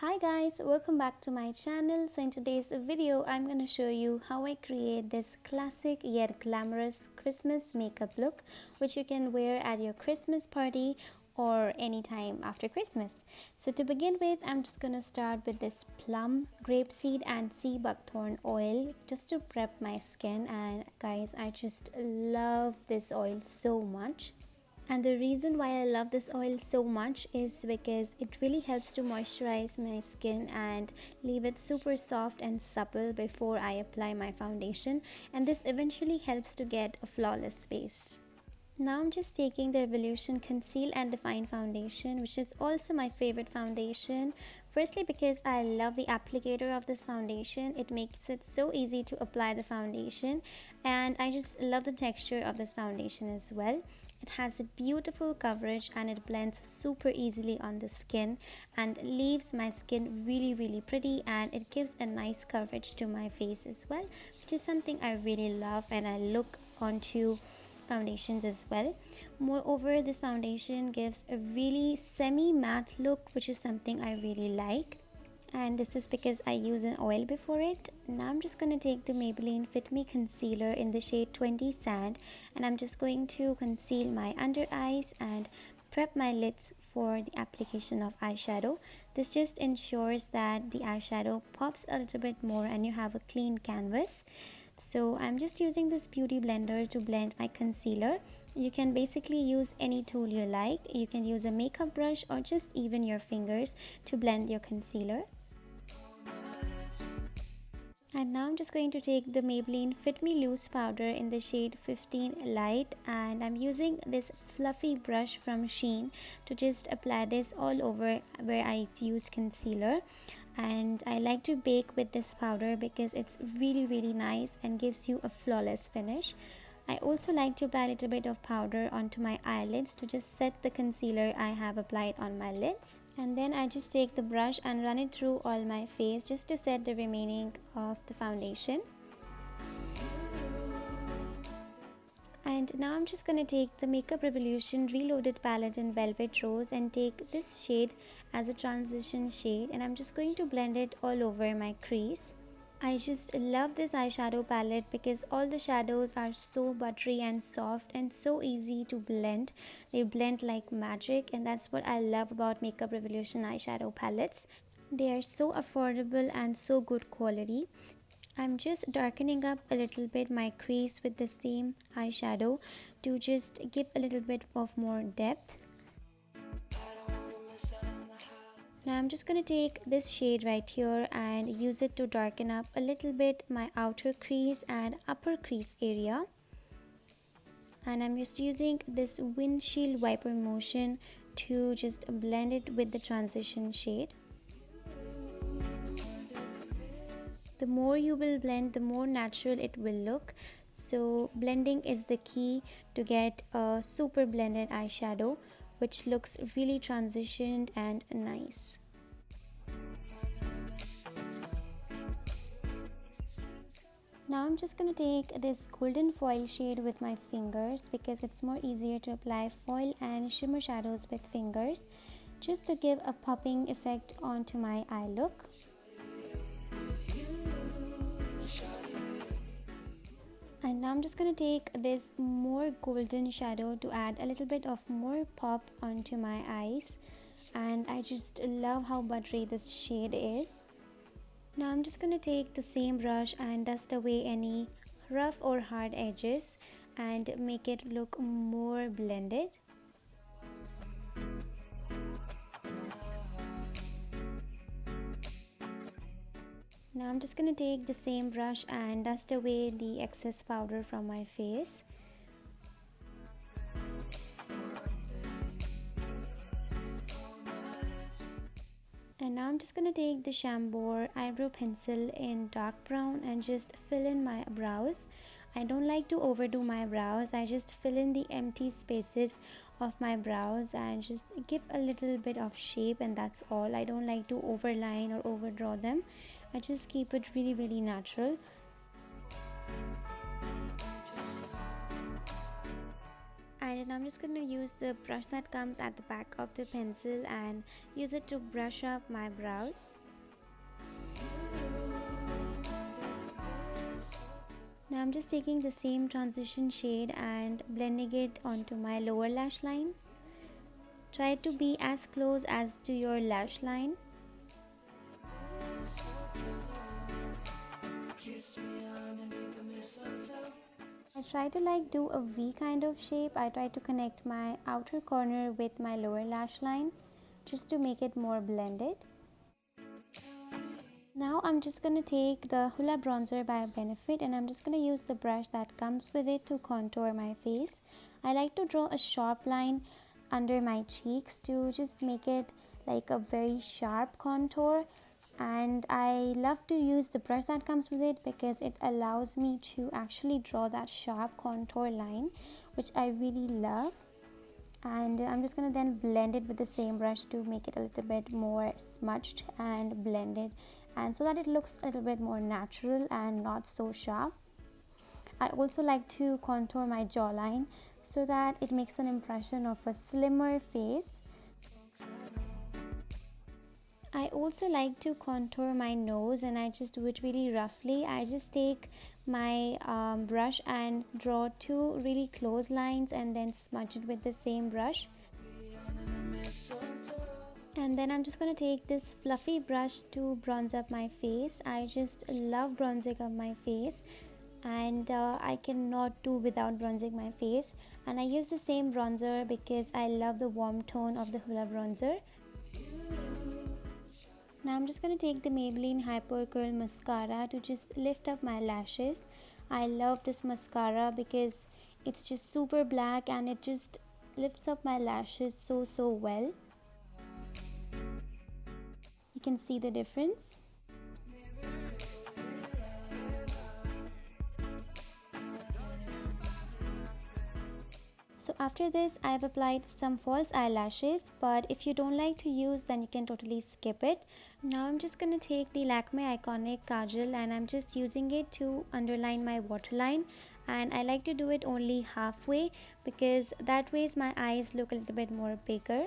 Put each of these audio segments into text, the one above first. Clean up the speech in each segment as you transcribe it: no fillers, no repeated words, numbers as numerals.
Hi guys, welcome back to my channel. So in today's video I'm going to show you how I create this classic yet glamorous Christmas makeup look which you can wear at your Christmas party or anytime after Christmas. So to begin with, I'm just going to start with this Plum, Grapeseed and Sea Buckthorn oil just to prep my skin. And guys, I just love this oil so much. And the reason why I love this oil so much is because it really helps to moisturize my skin and leave it super soft and supple before I apply my foundation, and this eventually helps to get a flawless face. Now I'm just taking the Revolution Conceal and Define foundation, which is also my favorite foundation. Firstly, because I love the applicator of this foundation. It makes it so easy to apply the foundation, and I just love the texture of this foundation as well. It has a beautiful coverage and it blends super easily on the skin and leaves my skin really pretty, and it gives a nice coverage to my face as well, which is something I really love and I look onto foundations as well. Moreover, this foundation gives a really semi-matte look, which is something I really like, and this is because I use an oil before it. Now I'm just going to take the Maybelline Fit Me concealer in the shade 20 Sand, and I'm just going to conceal my under eyes and prep my lids for the application of eyeshadow. This just ensures that the eyeshadow pops a little bit more and you have a clean canvas. So I'm just using this beauty blender to blend my concealer. You can basically use any tool you like. You can use a makeup brush or just even your fingers to blend your concealer. And now I'm just going to take the Maybelline Fit Me Loose powder in the shade 15 Light, and I'm using this fluffy brush from Shein to just apply this all over where I've used concealer. And I like to bake with this powder because it's really nice and gives you a flawless finish. I also like to apply a little bit of powder onto my eyelids to just set the concealer I have applied on my lids. And then I just take the brush and run it through all my face just to set the remaining of the foundation. And now I'm just going to take the Makeup Revolution Reloaded palette in Velvet Rose and take this shade as a transition shade, and I'm just going to blend it all over my crease. I just love this eyeshadow palette because all the shadows are so buttery and soft and so easy to blend. They blend like magic, and that's what I love about Makeup Revolution eyeshadow palettes. They are so affordable and so good quality. I'm just darkening up a little bit my crease with the same eyeshadow to just give a little bit of more depth. Now I'm just going to take this shade right here and use it to darken up a little bit my outer crease and upper crease area. And I'm just using this windshield wiper motion to just blend it with the transition shade. The more you will blend, the more natural it will look. So blending is the key to get a super blended eyeshadow which looks really transitioned and nice. Now I'm just going to take this golden foil shade with my fingers because it's more easier to apply foil and shimmer shadows with fingers, just to give a popping effect onto my eye look. And now I'm just going to take this more golden shadow to add a little bit of more pop onto my eyes, and I just love how buttery this shade is. Now I'm just going to take the same brush and dust away any rough or hard edges and make it look more blended. Now I'm just going to take the same brush and dust away the excess powder from my face. And now I'm just going to take the Chambor eyebrow pencil in dark brown and just fill in my brows. I don't like to overdo my brows. I just fill in the empty spaces of my brows and just give a little bit of shape, and that's all. I don't like to overline or overdraw them. I just keep it really natural. And I'm just going to use the brush that comes at the back of the pencil and use it to brush up my brows. Now I'm just taking the same transition shade and blending it onto my lower lash line. Try to be as close as to your lash line. I try to do a V kind of shape. I try to connect my outer corner with my lower lash line just to make it more blended. Now I'm just going to take the Hoola bronzer by Benefit, and I'm just going to use the brush that comes with it to contour my face. I like to draw a sharp line under my cheeks to just make it like a very sharp contour, and I love to use the brush that comes with it because it allows me to actually draw that sharp contour line, which I really love. And I'm just going to then blend it with the same brush to make it a little bit more smudged and blended, and so that it looks a little bit more natural and not so sharp. I also like to contour my jawline so that it makes an impression of a slimmer face. I also like to contour my nose, and I just do it really roughly. I just take my brush and draw two really close lines and then smudge it with the same brush. And then I'm just going to take this fluffy brush to bronze up my face. I just love bronzing up my face, and I cannot do without bronzing my face. And I use the same bronzer because I love the warm tone of the Hoola bronzer. Now I'm just going to take the Maybelline Hyper Curl Mascara to just lift up my lashes. I love this mascara because it's just super black and it just lifts up my lashes so well. You can see the difference. So after this, I have applied some false eyelashes, but if you don't like to use, then you can totally skip it. Now I'm just going to take the Lakme Eyeconic Kajal, and I'm just using it to underline my waterline, and I like to do it only halfway because that way my eyes look a little bit more bigger.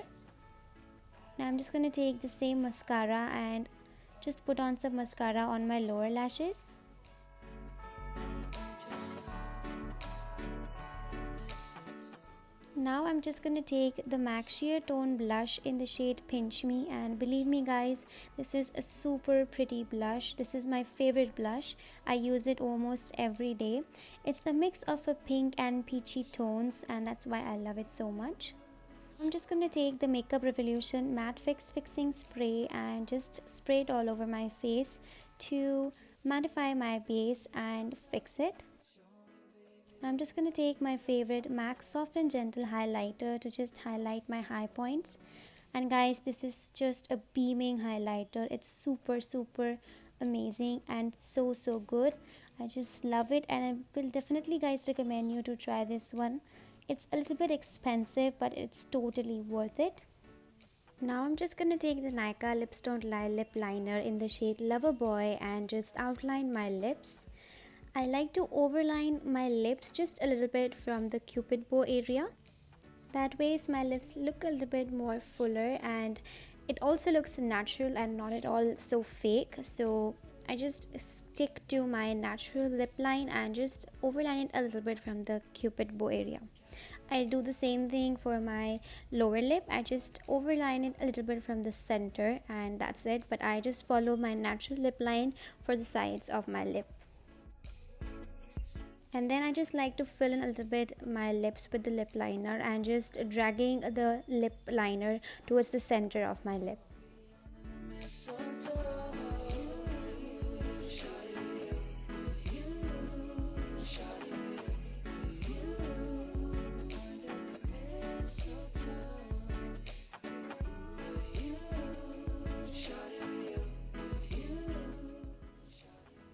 Now I'm just going to take the same mascara and just put on some mascara on my lower lashes. Now I'm just going to take the MAC Sheertone blush in the shade Pinch Me, and believe me guys, this is a super pretty blush. This is my favorite blush. I use it almost every day. It's the mix of a pink and peachy tones, and that's why I love it so much. I'm just going to take the Makeup Revolution Matte Fix Fixing Spray and just spray it all over my face to mattify my base and fix it. I'm just going to take my favorite MAC Soft and Gentle highlighter to just highlight my high points. And guys, this is just a beaming highlighter. It's super amazing and so good. I just love it, and I will definitely guys recommend you to try this one. It's a little bit expensive, but it's totally worth it. Now I'm just going to take the Nykaa Lipstone Lip Liner in the shade Loverboy and just outline my lips. I like to overline my lips just a little bit from the cupid bow area. That way my lips look a little bit more fuller, and it also looks natural and not at all so fake. So I just stick to my natural lip line and just overline it a little bit from the cupid bow area. I do the same thing for my lower lip. I just overline it a little bit from the center, and that's it. But I just follow my natural lip line for the sides of my lip. And then I just like to fill in a little bit my lips with the lip liner and just dragging the lip liner towards the center of my lip.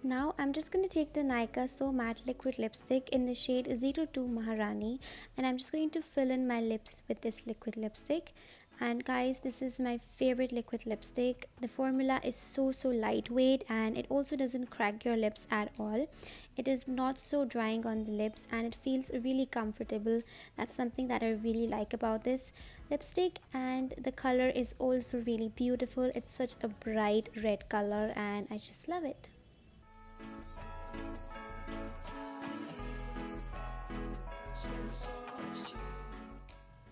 Now I'm just going to take the Nykaa So Matte Liquid Lipstick in the shade 02 Maharani, and I'm just going to fill in my lips with this liquid lipstick. And guys, this is my favorite liquid lipstick. The formula is so lightweight, and it also doesn't crack your lips at all. It is not so drying on the lips, and it feels really comfortable. That's something that I really like about this lipstick. And the color is also really beautiful. It's such a bright red color, and I just love it.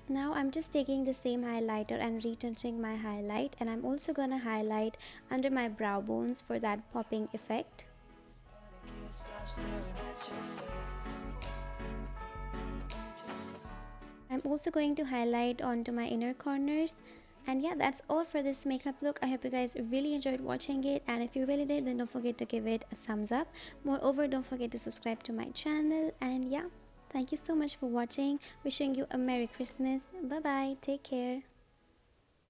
Now I'm just taking the same highlighter and retouching my highlight, and I'm also gonna highlight under my brow bones for that popping effect. I'm also going to highlight onto my inner corners. And yeah, that's all for this makeup look. I hope you guys really enjoyed watching it, and if you really did, then don't forget to give it a thumbs up. Moreover, don't forget to subscribe to my channel. And yeah, thank you so much for watching. Wishing you a Merry Christmas. Bye bye. Take care.